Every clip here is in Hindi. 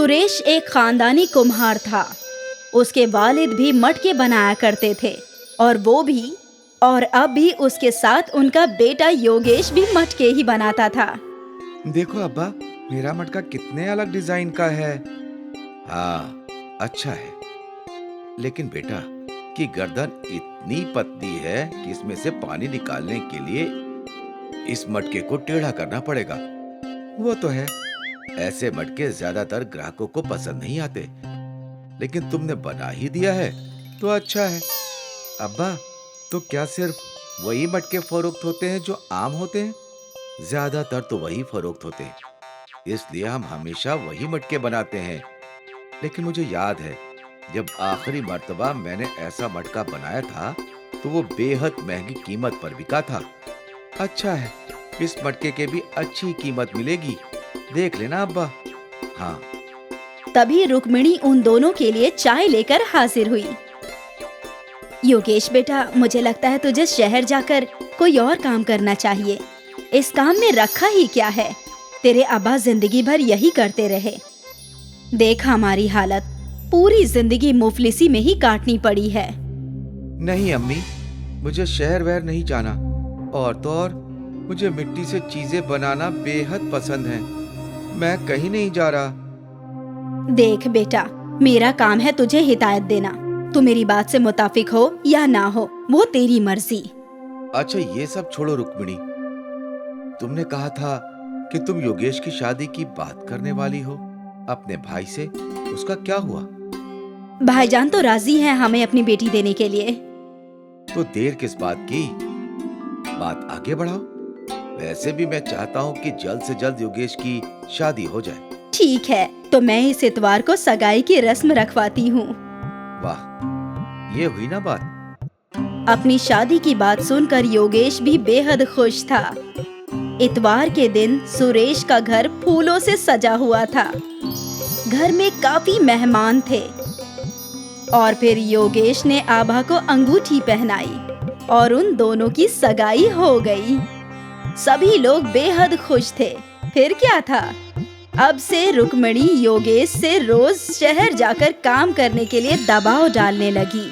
सुरेश एक खानदानी कुम्हार था। उसके वालिद भी मटके बनाया करते थे और अब भी उसके साथ उनका बेटा योगेश भी मटके ही बनाता था। देखो अब्बा, मेरा मटका कितने अलग डिजाइन का है। हाँ, अच्छा है। लेकिन बेटा की गर्दन इतनी पतली है कि इसमें से पानी निकालने के लिए इस मटके को टेढ़ा करना पड़ेगा। वो तो है, ऐसे मटके ज्यादातर ग्राहकों को पसंद नहीं आते, लेकिन तुमने बना ही दिया है तो अच्छा है। अब्बा, तो क्या सिर्फ वही मटके फरोख्त होते हैं जो आम होते हैं? ज्यादातर तो वही फरोख्त होते हैं, इसलिए हम हमेशा वही मटके बनाते हैं। लेकिन मुझे याद है, जब आखिरी मर्तबा मैंने ऐसा मटका बनाया था तो वो बेहद महंगी कीमत पर बिका था। अच्छा है, इस मटके के भी अच्छी कीमत मिलेगी, देख लेना अब्बा। हाँ। तभी रुक्मिणी उन दोनों के लिए चाय लेकर हाजिर हुई। योगेश बेटा, मुझे लगता है तुझे शहर जाकर कोई और काम करना चाहिए। इस काम में रखा ही क्या है, तेरे अब्बा जिंदगी भर यही करते रहे। देख हमारी हालत, पूरी जिंदगी मुफलिसी में ही काटनी पड़ी है। नहीं अम्मी, मुझे शहर वहर नहीं जाना, और तो और मुझे मिट्टी से चीजें बनाना बेहद पसंद है। मैं कहीं नहीं जा रहा। देख बेटा, मेरा काम है तुझे हिदायत देना। तू मेरी बात से मुताफिक हो या ना हो, वो तेरी मर्जी। अच्छा, ये सब छोड़ो रुक्मिणी, तुमने कहा था कि तुम योगेश की शादी की बात करने वाली हो अपने भाई से, उसका क्या हुआ? भाईजान तो राजी हैं हमें अपनी बेटी देने के लिए। तो देर किस बात की, बात आगे बढ़ाओ। वैसे भी मैं चाहता हूँ कि जल्द से जल्द योगेश की शादी हो जाए। ठीक है, तो मैं इस इतवार को सगाई की रस्म रखवाती हूँ। वाह, ये हुई ना बात। अपनी शादी की बात सुनकर योगेश भी बेहद खुश था। इतवार के दिन सुरेश का घर फूलों से सजा हुआ था। घर में काफी मेहमान थे और फिर योगेश ने आभा को अंगूठी पहनाई और उन दोनों की सगाई हो गई। सभी लोग बेहद खुश थे। फिर क्या था, अब से रुक्मिणी योगेश से रोज शहर जाकर काम करने के लिए दबाव डालने लगी।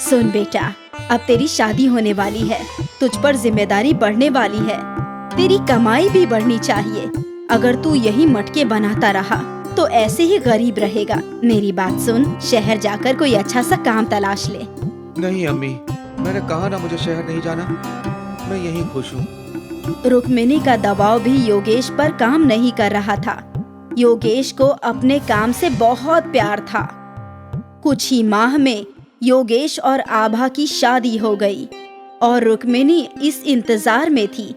सुन बेटा, अब तेरी शादी होने वाली है, तुझ पर जिम्मेदारी बढ़ने वाली है, तेरी कमाई भी बढ़नी चाहिए। अगर तू यही मटके बनाता रहा तो ऐसे ही गरीब रहेगा। मेरी बात सुन, शहर जाकर कोई अच्छा सा काम तलाश ले। नहीं अम्मी, मैंने कहा ना मुझे शहर नहीं जाना, मैं यहीं खुश हूँ। रुक्मिणी का दबाव भी योगेश पर काम नहीं कर रहा था। योगेश को अपने काम से बहुत प्यार था। कुछ ही माह में योगेश और आभा की शादी हो गई और रुक्मिणी इस इंतजार में थी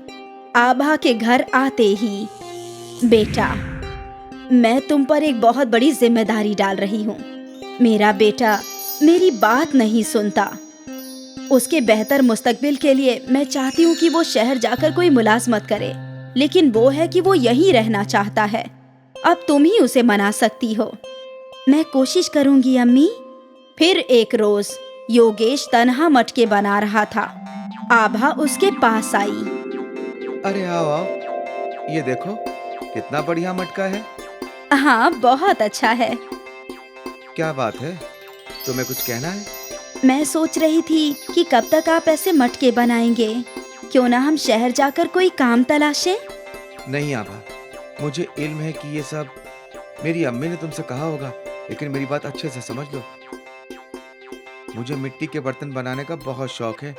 आभा के घर आते ही। बेटा, मैं तुम पर एक बहुत बड़ी जिम्मेदारी डाल रही हूँ। मेरा बेटा मेरी बात नहीं सुनता। उसके बेहतर मुस्तकबिल के लिए मैं चाहती हूँ कि वो शहर जाकर कोई मुलाजमत करे, लेकिन वो है कि वो यहीं रहना चाहता है। अब तुम ही उसे मना सकती हो। मैं कोशिश करूंगी अम्मी। फिर एक रोज योगेश तन्हा मटके बना रहा था। आभा उसके पास आई। अरे आओ आओ, ये देखो कितना बढ़िया मटका है। हाँ, बहुत अच्छा है। क्या बात है, तुम्हें कुछ कहना है? मैं सोच रही थी कि कब तक आप ऐसे मटके बनाएंगे। क्यों ना हम शहर जाकर कोई काम तलाशें? नहीं आभा, मुझे इल्म है कि ये सब मेरी अम्मी ने तुमसे कहा होगा, लेकिन मेरी बात अच्छे से समझ लो। मुझे मिट्टी के बर्तन बनाने का बहुत शौक है।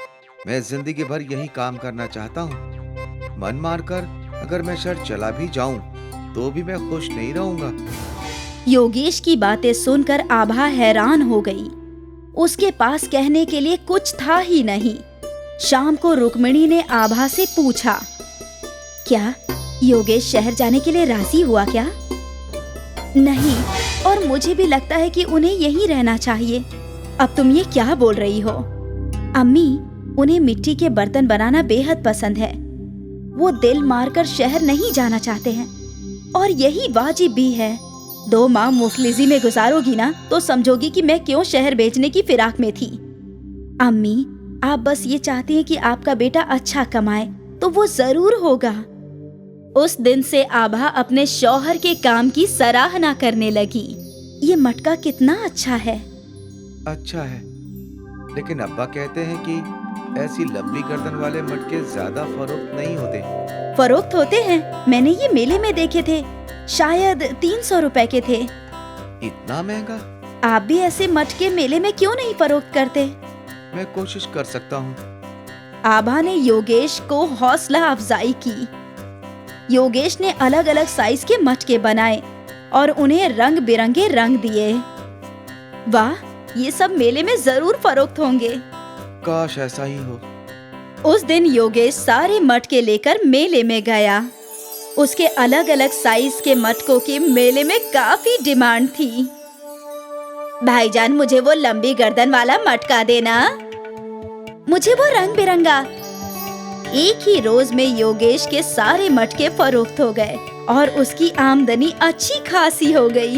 मैं जिंदगी भर यही काम करना चाहता हूँ। मन मारकर अगर मैं शहर चला भी जाऊं तो भी मैं खुश नहीं रहूंगा। योगेश की बातें सुनकर आभा हैरान हो गई। उसके पास कहने के लिए कुछ था ही नहीं। शाम को रुक्मिणी ने आभा से पूछा, क्या योगेश शहर जाने के लिए राजी हुआ क्या? नहीं, और मुझे भी लगता है कि उन्हें यहीं रहना चाहिए। अब तुम ये क्या बोल रही हो? अम्मी, उन्हें मिट्टी के बर्तन बनाना बेहद पसंद है। वो दिल मारकर शहर नहीं जाना चाहते हैं और यही वाजिब भी है। 2 माह मुफलिसी में गुजारोगी ना तो समझोगी कि मैं क्यों शहर बेचने की फिराक में थी। अम्मी, आप बस ये चाहती हैं कि आपका बेटा अच्छा कमाए, तो वो जरूर होगा। उस दिन से आभा अपने शौहर के काम की सराहना करने लगी। ये मटका कितना अच्छा है। अच्छा है, लेकिन अब्बा कहते हैं कि ऐसी लंबी गर्दन वाले मटके ज्यादा फरोख्त नहीं होते। फरोख्त होते हैं, मैंने ये मेले में देखे थे, शायद 300 रुपए के थे। इतना महंगा? आप भी ऐसे मटके मेले में क्यों नहीं फरोख्त करते? मैं कोशिश कर सकता हूँ। आभा ने योगेश को हौसला अफजाई की। योगेश ने अलग अलग साइज के मटके बनाए और उन्हें रंग बिरंगे रंग दिए। वाह, ये सब मेले में जरूर फरोख्त होंगे। काश ऐसा ही हो। उस दिन योगेश सारे मटके लेकर मेले में गया। उसके अलग अलग साइज के मटकों की मेले में काफी डिमांड थी। भाईजान, मुझे वो लंबी गर्दन वाला मटका देना। मुझे वो रंग बिरंगा। एक ही रोज में योगेश के सारे मटके फरोख्त हो गए और उसकी आमदनी अच्छी खासी हो गई।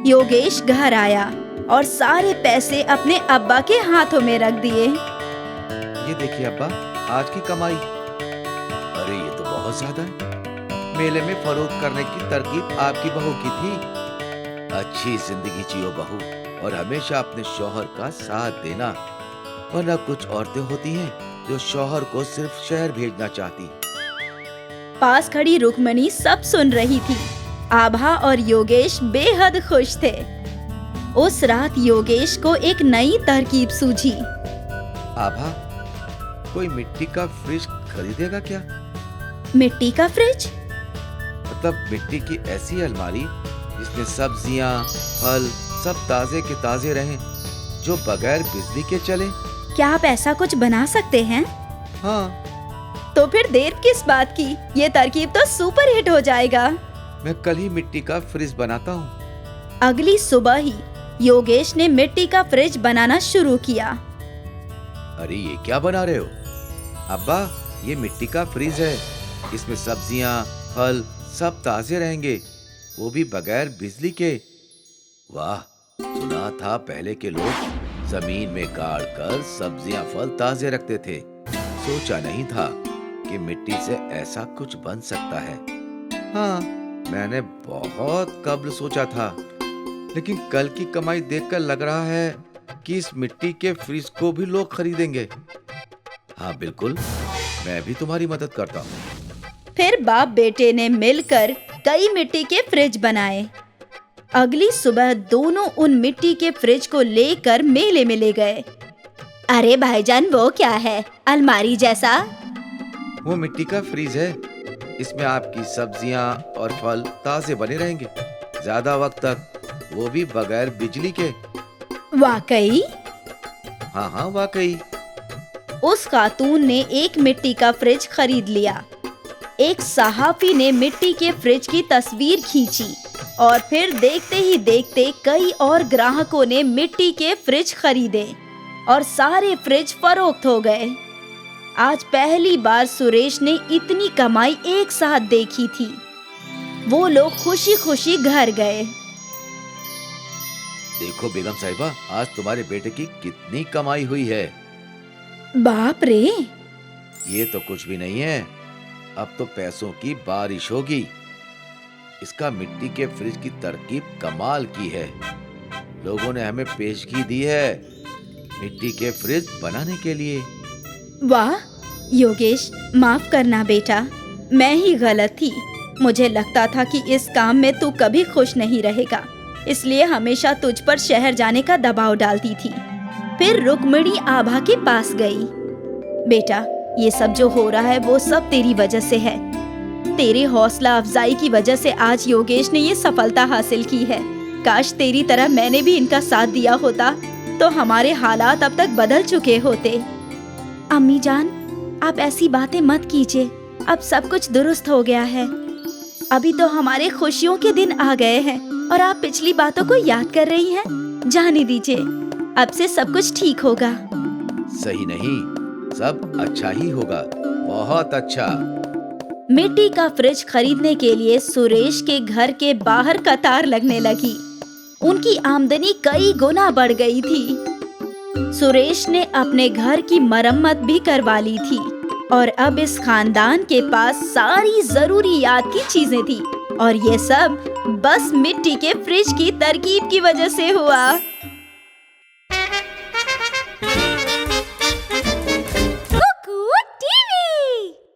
योगेश घर आया और सारे पैसे अपने अब्बा के हाथों में रख दिए। ये देखिए अब्बा, आज की कमाई। अरे ये तो बहुत ज्यादा है। मेले में फरोख्त करने की तरकीब आपकी बहू की थी। अच्छी जिंदगी जियो बहू, और हमेशा अपने शौहर का साथ देना, वरना कुछ औरतें होती हैं जो शौहर को सिर्फ शहर भेजना चाहती। पास खड़ी रुक्मणी सब सुन रही थी। आभा और योगेश बेहद खुश थे। उस रात योगेश को एक नई तरकीब सूझी। आभा, कोई मिट्टी का फ्रिज खरीदेगा क्या? मिट्टी का फ्रिज? मतलब मिट्टी की ऐसी अलमारी जिसमें सब्जियां, फल सब ताजे के ताजे रहें, जो बगैर बिजली के चले। क्या आप ऐसा कुछ बना सकते हैं? हाँ। तो फिर देर किस बात की? ये तरकीब तो सुपर हिट हो जाएगा। मैं कल ही मिट्टी का फ्रिज बनाता हूँ। अगली सुबह ही योगेश ने मिट्टी का फ्रिज बनाना शुरू किया। अरे ये क्या बना रहे हो? अब्बा, ये मिट्टी का फ्रिज है। इसमें सब्जियां, फल सब ताजे रहेंगे, वो भी बगैर बिजली के। वाह, सुना था पहले के लोग जमीन में गाड़ कर सब्जियां फल ताजे रखते थे। सोचा नहीं था कि मिट्टी से ऐसा कुछ बन सकता है। हाँ, मैंने बहुत कब्ल सोचा था, लेकिन कल की कमाई देखकर लग रहा है कि इस मिट्टी के फ्रिज को भी लोग खरीदेंगे। हाँ बिल्कुल, मैं भी तुम्हारी मदद करता हूँ। फिर बाप बेटे ने मिलकर कई मिट्टी के फ्रिज बनाए। अगली सुबह दोनों उन मिट्टी के फ्रिज को लेकर मेले में ले गए। अरे भाईजान, वो क्या है अलमारी जैसा? वो मिट्टी का फ्रिज है। इसमें आपकी सब्जियां और फल ताजे बने रहेंगे ज्यादा वक्त तक, वो भी बगैर बिजली के। वाकई? हाँ हाँ वाकई। उस खातून ने एक मिट्टी का फ्रिज खरीद लिया। एक सहाफी ने मिट्टी के फ्रिज की तस्वीर खींची और फिर देखते ही देखते कई और ग्राहकों ने मिट्टी के फ्रिज खरीदे और सारे फ्रिज फरोख्त हो गए। आज पहली बार सुरेश ने इतनी कमाई एक साथ देखी थी। वो लोग खुशी खुशी घर गए। देखो बेगम साहिबा, आज तुम्हारे बेटे की कितनी कमाई हुई है। बाप रे! ये तो कुछ भी नहीं है, अब तो पैसों की बारिश होगी। इसका मिट्टी के फ्रिज की तरकीब कमाल की है। लोगों ने हमें पेशगी दी है मिट्टी के फ्रिज बनाने के लिए। वाह योगेश, माफ करना बेटा, मैं ही गलत थी। मुझे लगता था कि इस काम में तू कभी खुश नहीं रहेगा, इसलिए हमेशा तुझ पर शहर जाने का दबाव डालती थी। फिर रुक्मिणी आभा के पास गई। बेटा, ये सब जो हो रहा है वो सब तेरी वजह से है। तेरे हौसला अफजाई की वजह से आज योगेश ने ये सफलता हासिल की है। काश तेरी तरह मैंने भी इनका साथ दिया होता तो हमारे हालात अब तक बदल चुके होते। अम्मी जान, आप ऐसी बातें मत कीजिए। अब सब कुछ दुरुस्त हो गया है। अभी तो हमारे खुशियों के दिन आ गए हैं और आप पिछली बातों को याद कर रही हैं। जाने दीजिए, अब से सब कुछ ठीक होगा। सही नहीं, सब अच्छा ही होगा, बहुत अच्छा। मिट्टी का फ्रिज खरीदने के लिए सुरेश के घर के बाहर कतार लगने लगी। उनकी आमदनी कई गुना बढ़ गई थी। सुरेश ने अपने घर की मरम्मत भी करवा ली थी और अब इस खानदान के पास सारी जरूरी याद की चीजें थी और ये सब बस मिट्टी के फ्रिज की तरकीब की वजह से हुआ।